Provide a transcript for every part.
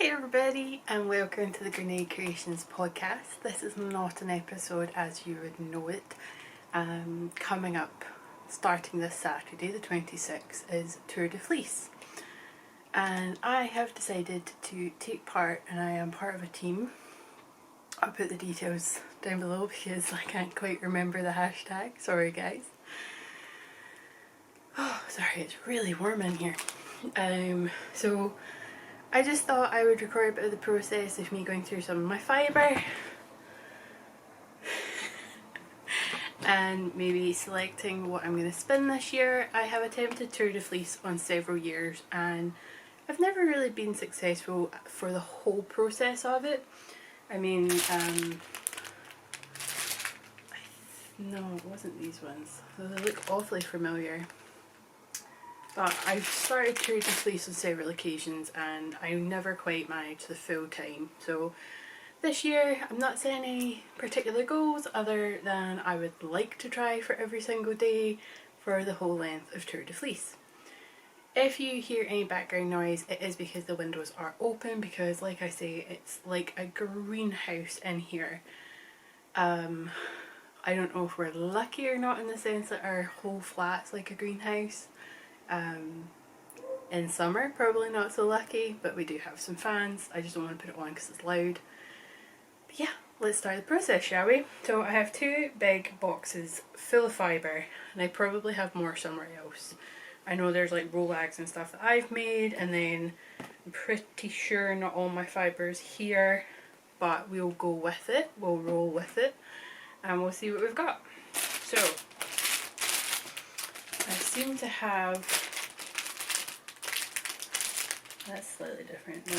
Hey everybody, and welcome to the Grianaig Creations podcast. This is not an episode as you would know it. Coming up, starting this Saturday, the 26th, is Tour De Fleece. And I have decided to take part, and I am part of a team. I'll put the details down below because I can't quite remember the hashtag. Sorry guys. Oh, sorry, it's really warm in here. So I just thought I would record a bit of the process of me going through some of my fibre and maybe selecting what I'm going to spin this year. I have attempted Tour De Fleece on several years and I've never really been successful for the whole process of it. I mean, no, it wasn't these ones. They look awfully familiar. But I've started Tour De Fleece on several occasions and I never quite managed the full time. So this year I'm not setting any particular goals other than I would like to try for every single day for the whole length of Tour De Fleece. If you hear any background noise, it is because the windows are open because, like I say, it's like a greenhouse in here. I don't know if we're lucky or not in the sense that our whole flat's like a greenhouse. In summer, probably not so lucky, but we do have some fans. I just don't want to put it on because it's loud. But yeah, let's start the process, shall we? So I have two big boxes full of fibre, and I probably have more somewhere else. I know there's like Wooligans and stuff that I've made, and then I'm pretty sure not all my fibres here, but we'll go with it, we'll roll with it, and we'll see what we've got. So I seem to have, that's slightly different, no.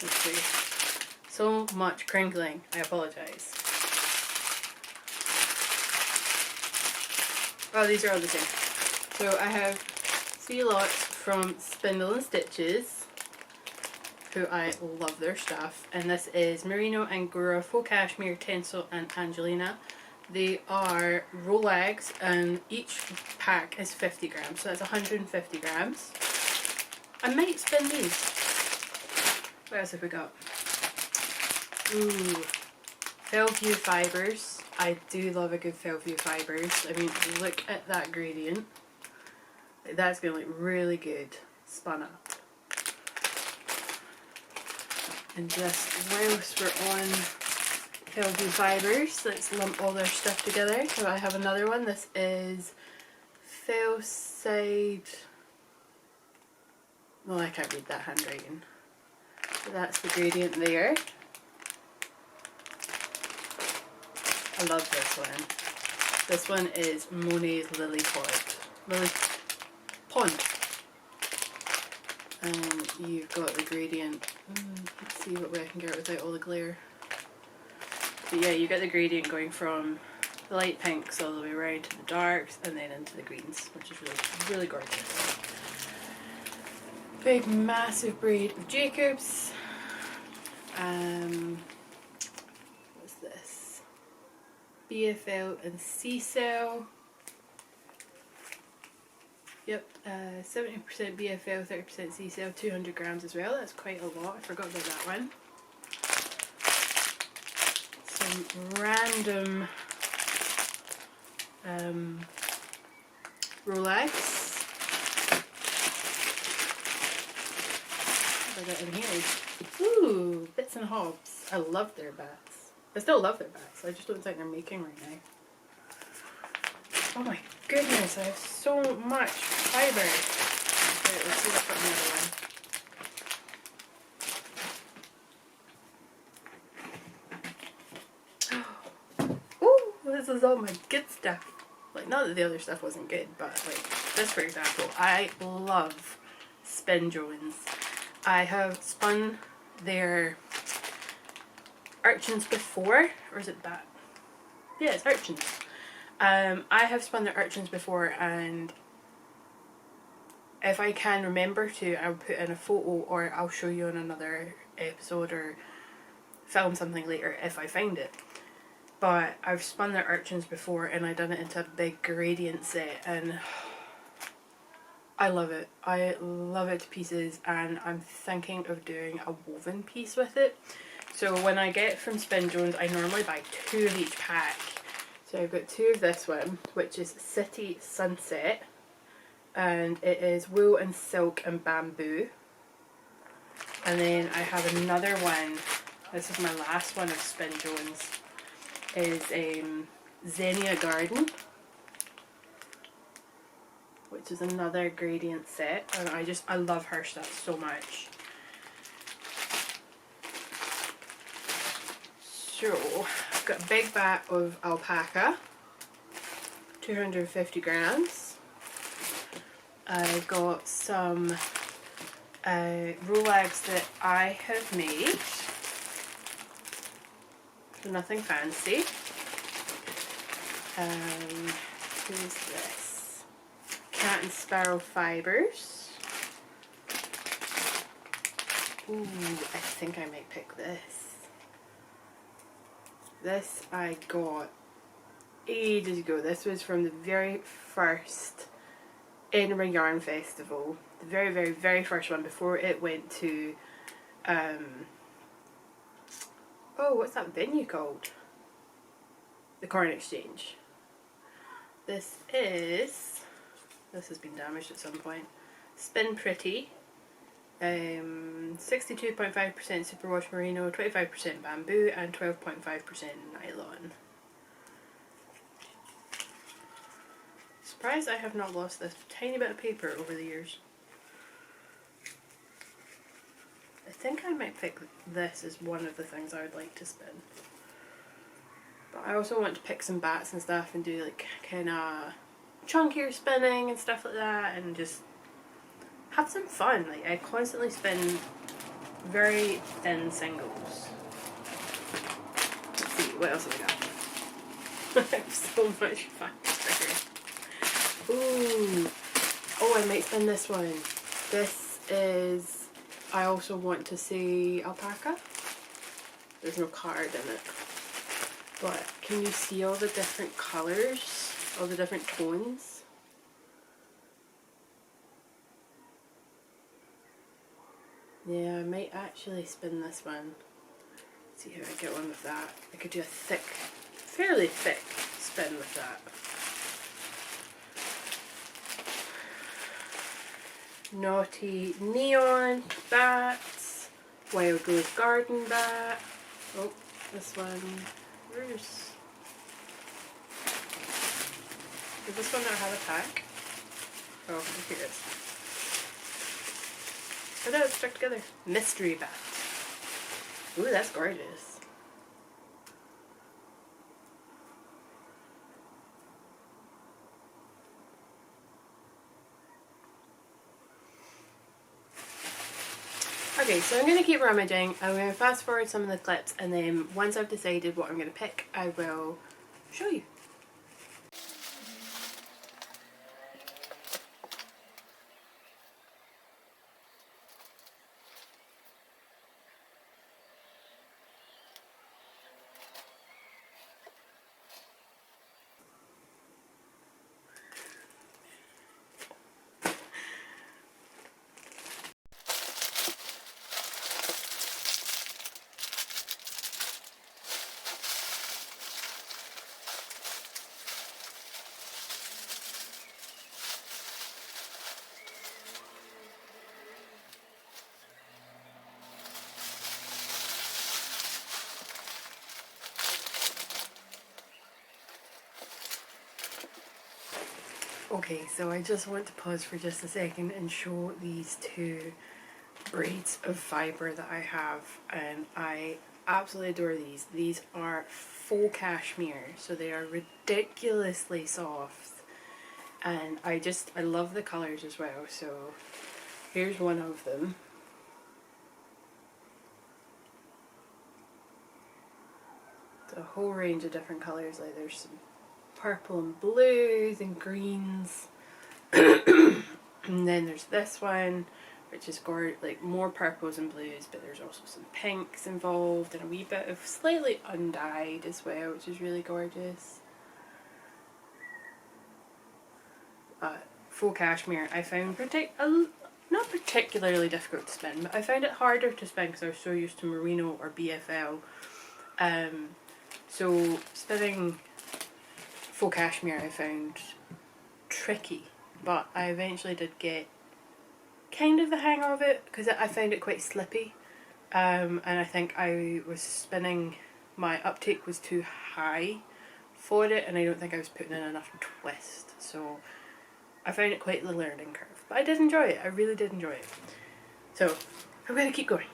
Let's see. So much crinkling, I apologise. Oh, these are all the same. So I have 3 lots from Spindle and Stitches, who I love their stuff, and this is Merino, Angora, Faux Cashmere, Tencel and Angelina. They are roll eggs and each pack is 50 grams, so that's 150 grams. I might spin these. What else have we got? Ooh, Fellview fibres. I do love a good Fellview fibres. I mean, look at that gradient. That's going to look really good spun up. And just whilst we're on Fellview fibres, let's lump all their stuff together. So I have another one. This is Fellside. Well, I can't read that handwriting. So that's the gradient there. I love this one. This one is Monet's Lily Pond. And you've got the gradient. Let's see what way I can get it without all the glare. But yeah, you get the gradient going from the light pinks all the way around to the darks and then into the greens, which is really gorgeous. Big massive braid of Jacobs. What's this? BFL and C-Cell. Yep, 70% BFL, 30% C-Cell, 200 grams as well. That's quite a lot. I forgot about that one. Some random Rolex. What have I got in here? Ooh, Bits and Hobs. I love their bats. I still love their bats. I just don't think they're making right now. Oh my goodness, I have so much fibre. Right, let's see what's got another one. Ooh, this is all my good stuff. Like, not that the other stuff wasn't good, but like this for example, I love Spin Jones. I have spun their urchins before, or is it that? Yeah, it's urchins. I have spun their urchins before, and if I can remember to, I'll put in a photo or I'll show you on another episode or film something later if I find it. But I've spun their urchins before and I done it into a big gradient set, and I love it. I love it to pieces, and I'm thinking of doing a woven piece with it. So when I get from Spin Jones, I normally buy 2 of each pack. So I've got 2 of this one, which is City Sunset, and it is wool and silk and bamboo. And then I have another one, this is my last one of Spin Jones, is Xenia Garden, which is another gradient set, and I love her stuff so much. So I've got a big vat of Alpaca, 250 grams. I've got some Wooligans that I have made, so nothing fancy. Who's this? Cat and Sparrow fibres. Ooh, I think I might pick this. This I got ages ago. This was from the very first Edinburgh Yarn Festival. The very, very, very first one before it went to, oh, what's that venue called? The Corn Exchange. This has been damaged at some point. Spin Pretty. 62.5% superwash merino, 25% bamboo, and 12.5% nylon. Surprised I have not lost this tiny bit of paper over the years. I think I might pick this as one of the things I would like to spin. But I also want to pick some bats and stuff and do like kind of chunkier spinning and stuff like that, and just have some fun. Like, I constantly spin very thin singles. Let's see, what else have we got? I have so much fun. Ooh. Oh, I might spin this one. This is, I also want to say Alpaca. There's no card in it. But can you see all the different colours? All the different tones? Yeah, I might actually spin this one. See how I get on with that. I could do a thick, fairly thick spin with that. Naughty Neon bats. Wild Rose Garden bat. Oh, this one. Where's... Does this one not have a pack? Oh, here it is. Oh no, it's stuck together. Mystery bat. Ooh, that's gorgeous. Okay, so I'm going to keep rummaging. I'm going to fast forward some of the clips, and then once I've decided what I'm going to pick, I will show you. Okay, so I just want to pause for just a second and show these 2 braids of fibre that I have, and I absolutely adore these. These are faux cashmere, so they are ridiculously soft, and I love the colours as well. So here's one of them. It's a whole range of different colours, like there's some purple and blues and greens. And then there's this one, which is like more purples and blues, but there's also some pinks involved and a wee bit of slightly undyed as well, which is really gorgeous. faux cashmere I found not particularly difficult to spin, but I found it harder to spin because I was so used to merino or BFL. So spinning faux cashmere I found tricky, but I eventually did get kind of the hang of it because I found it quite slippy, and I think I was spinning, my uptake was too high for it, and I don't think I was putting in enough twist, so I found it quite the learning curve. But I did enjoy it, I really did enjoy it. So I'm going to keep going.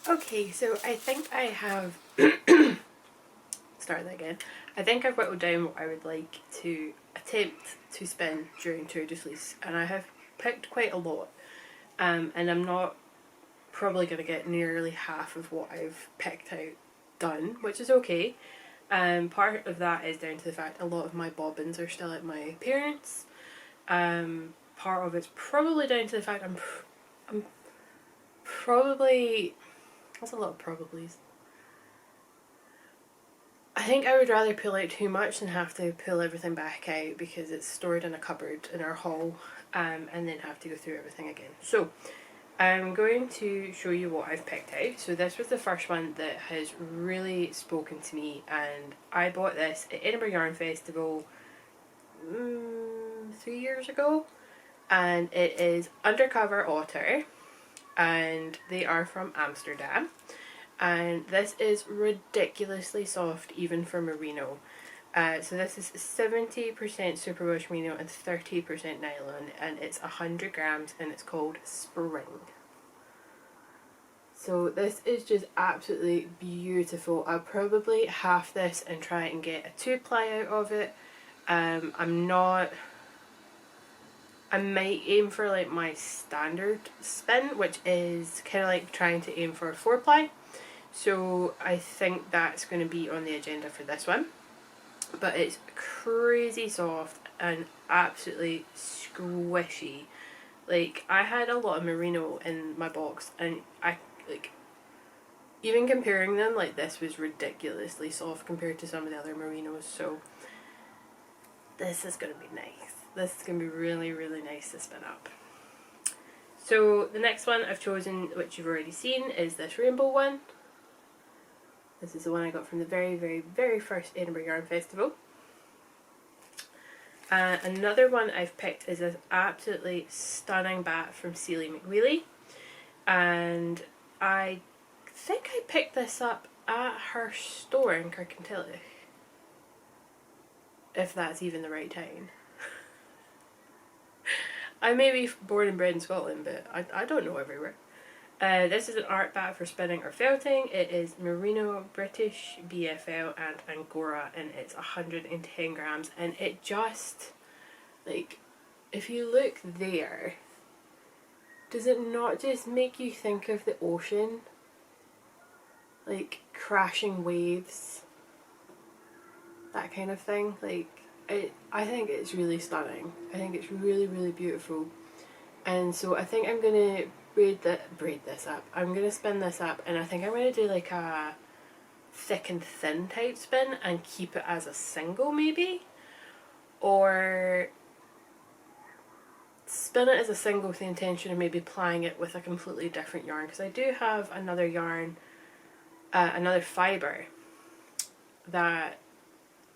Okay, so I think I have start that again. I think I've whittled down what I would like to attempt to spin during Tour De Fleece, and I have picked quite a lot, and I'm not probably going to get nearly half of what I've picked out done, which is okay. Part of that is down to the fact a lot of my bobbins are still at my parents'. Part of it's probably down to the fact I'm probably, that's a lot of probablys. I think I would rather pull out too much than have to pull everything back out because it's stored in a cupboard in our hall, and then have to go through everything again. So I'm going to show you what I've picked out. So this was the first one that has really spoken to me, and I bought this at Edinburgh Yarn Festival 3 years ago, and it is Undercover Otter, and they are from Amsterdam. And this is ridiculously soft even for merino. So this is 70% superwash merino and 30% nylon, and it's 100 grams, and it's called Spring. So this is just absolutely beautiful. I'll probably half this and try and get a 2-ply out of it. I might aim for like my standard spin, which is kind of like trying to aim for a 4-ply. So I think that's going to be on the agenda for this one. But it's crazy soft and absolutely squishy. Like, I had a lot of merino in my box, and I, like, even comparing them, like, this was ridiculously soft compared to some of the other merinos. So this is going to be nice. This is going to be really, really nice to spin up. So the next one I've chosen, which you've already seen, is this rainbow one. This is the one I got from the very, very, very first Edinburgh Yarn Festival. Another one I've picked is this absolutely stunning bat from Celie McWheely. And I think I picked this up at her store in Kirkintilloch. If that's even the right town. I may be born and bred in Scotland, but I don't know everywhere. This is an art bat for spinning or felting. It is merino, British, BFL and Angora, and it's 110 grams, and it just, like, if you look there, does it not just make you think of the ocean? Like crashing waves, that kind of thing. Like, I think it's really stunning. I think it's really, really beautiful. And so I think I'm gonna braid this up. I'm gonna spin this up, and I think I'm gonna do like a thick and thin type spin and keep it as a single maybe, or spin it as a single with the intention of maybe plying it with a completely different yarn, because I do have another yarn, another fibre that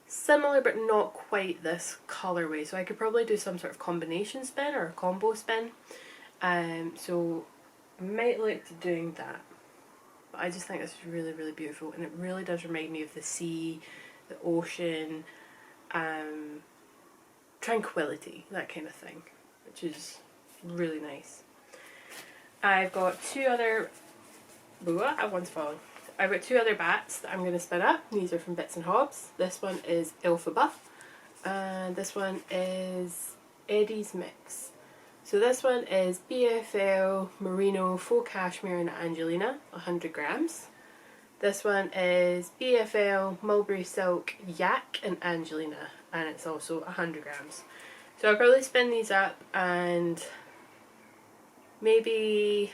similar but not quite this colorway, so I could probably do some sort of combination spin or a combo spin. So I might look to doing that, but I just think this is really, really beautiful, and it really does remind me of the sea, the ocean, tranquility, that kind of thing, which is really nice. I've got two other, one's fallen. I've got two other bats that I'm going to spin up. These are from Bits and Hobs. This one is Alpaca, and this one is Eddie's Mix. So this one is BFL Merino Faux Cashmere and Angelina, 100 grams. This one is BFL Mulberry Silk Yak and Angelina, and it's also 100 grams. So I'll probably spin these up and maybe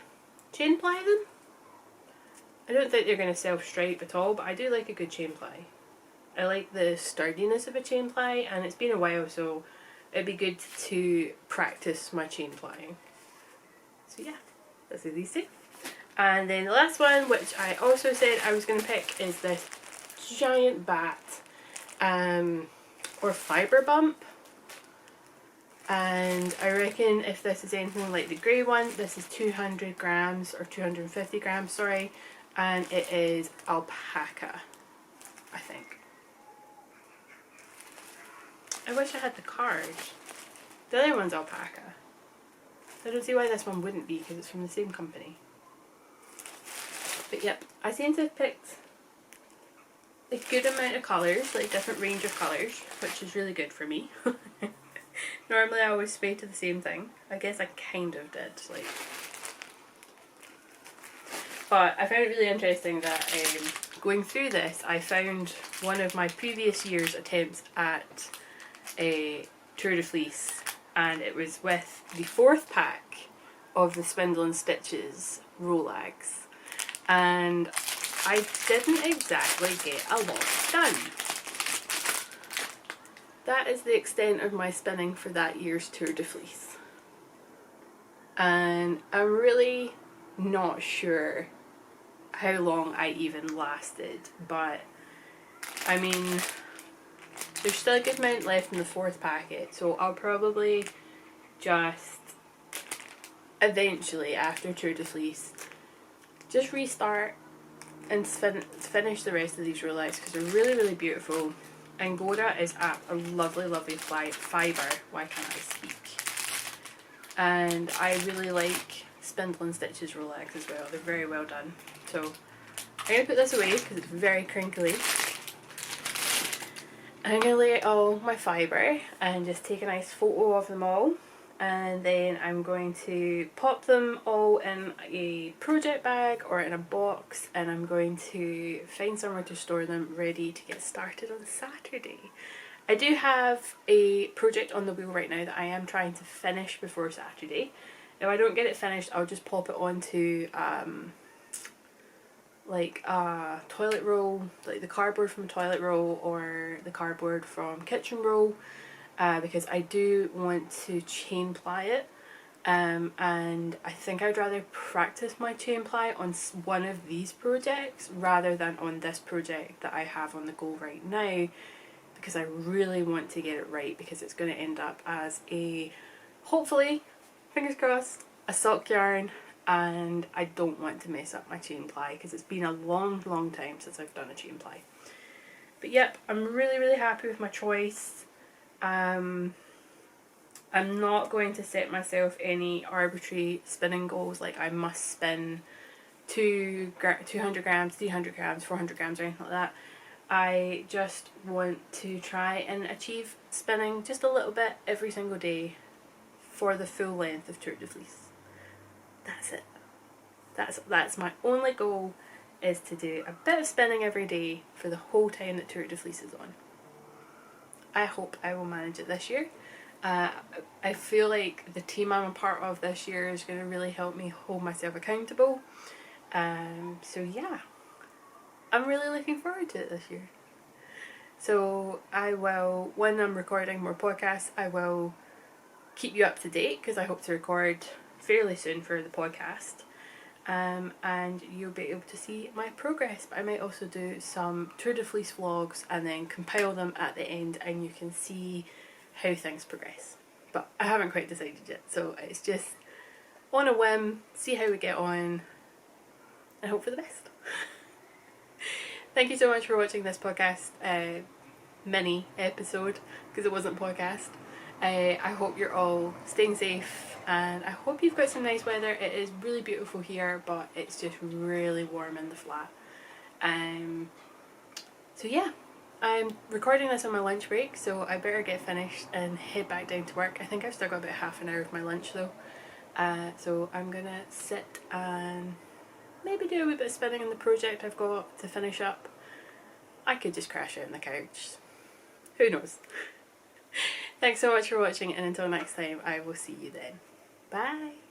chain ply them. I don't think they're going to self-stripe at all, but I do like a good chain ply. I like the sturdiness of a chain ply, and it's been a while, so it'd be good to practice my chain plying. So yeah, let's do these two. And then the last one, which I also said I was going to pick, is this giant bat, or fibre bump. And I reckon if this is anything like the grey one, this is 200 grams, or 250 grams, sorry, and it is Alpaca, I think. I wish I had the card. The other one's Alpaca. I don't see why this one wouldn't be, because it's from the same company. But yep, I seem to have picked a good amount of colours, like different range of colours, which is really good for me. Normally I always sway to the same thing. I guess I kind of did, like. But I found it really interesting that going through this, I found one of my previous year's attempts at a Tour De Fleece, and it was with the 4th pack of the Spindle and Stitches Rolags, and I didn't exactly get a lot done. That is the extent of my spinning for that year's Tour De Fleece, and I'm really not sure how long I even lasted, but I mean, there's still a good amount left in the 4th packet, so I'll probably just eventually, after Tour De Fleece, just restart and finish the rest of these Rolex, because they're really, really beautiful. Angora is a lovely, lovely fibre, why can't I speak? And I really like Spindle and Stitches Rolex as well, they're very well done. So I'm going to put this away because it's very crinkly. I'm going to lay out all my fibre and just take a nice photo of them all, and then I'm going to pop them all in a project bag or in a box, and I'm going to find somewhere to store them ready to get started on Saturday. I do have a project on the wheel right now that I am trying to finish before Saturday. If I don't get it finished, I'll just pop it onto like a toilet roll, like the cardboard from a toilet roll or the cardboard from kitchen roll, because I do want to chain ply it, and I think I'd rather practice my chain ply on one of these projects rather than on this project that I have on the go right now, because I really want to get it right, because it's going to end up as a, hopefully, fingers crossed, a sock yarn, and I don't want to mess up my chain ply because it's been a long, long time since I've done a chain ply. But yep, I'm really, really happy with my choice. I'm not going to set myself any arbitrary spinning goals, like I must spin 200 grams, 300 grams, 400 grams or anything like that. I just want to try and achieve spinning just a little bit every single day for the full length of Tour De Fleece. That's it. That's my only goal, is to do a bit of spinning every day for the whole time that Tour De Fleece is on. I hope I will manage it this year. I feel like the team I'm a part of this year is going to really help me hold myself accountable. So yeah, I'm really looking forward to it this year. So I will, when I'm recording more podcasts, I will keep you up to date, because I hope to record fairly soon for the podcast, and you'll be able to see my progress. But I might also do some Tour De Fleece vlogs and then compile them at the end, and you can see how things progress. But I haven't quite decided yet, so it's just on a whim, see how we get on, and hope for the best. Thank you so much for watching this podcast mini episode, because it wasn't podcast. I hope you're all staying safe, and I hope you've got some nice weather. It is really beautiful here, but it's just really warm in the flat. So yeah, I'm recording this on my lunch break, so I better get finished and head back down to work. I think I've still got about half an hour of my lunch though. So I'm gonna sit and maybe do a wee bit of spinning on the project I've got to finish up. I could just crash out on the couch. Who knows? Thanks so much for watching, and until next time, I will see you then. Bye!